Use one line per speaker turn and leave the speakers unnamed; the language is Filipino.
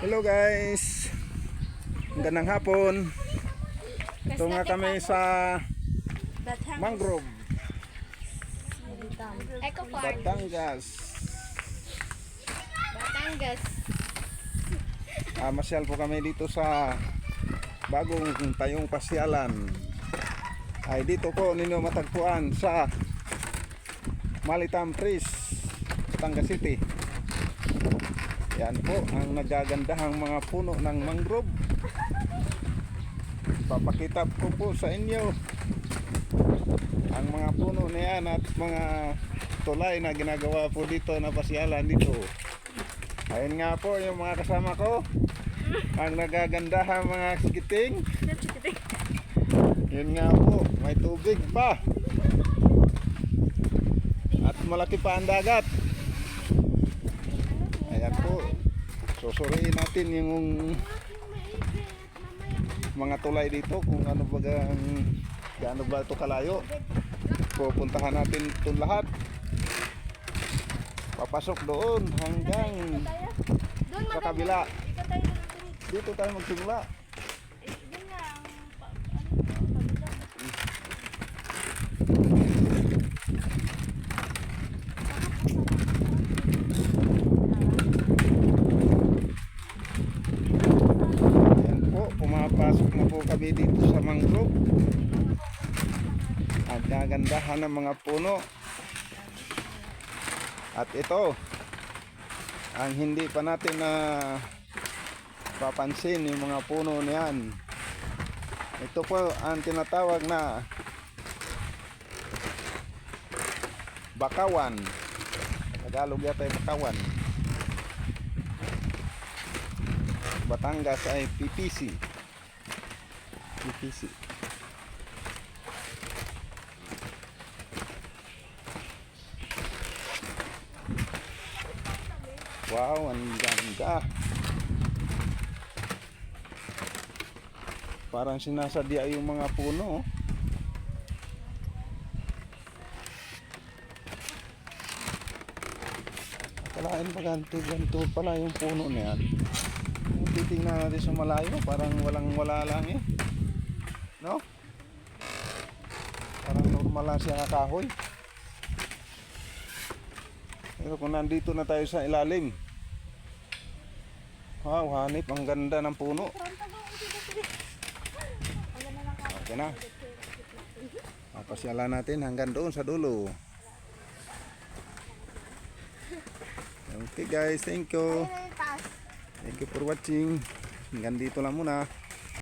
Hello guys, magandang hapon. Ito nga kami sa mangrove
Eco Park.
Batangas.
Batangas.
Masyal po kami dito sa bagong tayong pasyalan. Ay dito po ninyo matagpuan sa Malitam Trees, Batangas City. Yan po ang nagagandahang mga puno ng mangrove. Papakita ko po sa inyo ang mga puno na yan at mga tulay na ginagawa po dito na pasyalan dito. Ayun nga po yung mga kasama ko, ang nagagandahang mga sikiting. Yun nga po, may tubig pa at malaki pa ang dagat. Ayan po, susuriin natin yung mga tulay dito kung ano ba gaano ba ito kalayo. Pupuntahan natin itong lahat, papasok doon hanggang sa kabila. Dito tayo magsimula. Pumapasok na po kami dito sa mangrove. Ang kagandahan ng mga puno. At ito ang hindi pa natin na papansin, yung mga puno na yan. Ito po ang tinatawag na bakawan. Tagalog yata ay bakawan. Batangas ay PPC. PPC. Wow, ang ganda. Parang sinasadya yung mga puno. Akalain pa ganito pala yung puno na yan. Titingnan natin sa malayo, parang wala lang eh. No? Parang normal lang siya na kahoy. Pero kung nandito na tayo sa ilalim, wow, hanip, ang ganda ng puno. Okay na. Pasyalan natin hanggang doon sa dulo. Okay guys, thank you. Thank you for watching. Hanggang dito lang muna.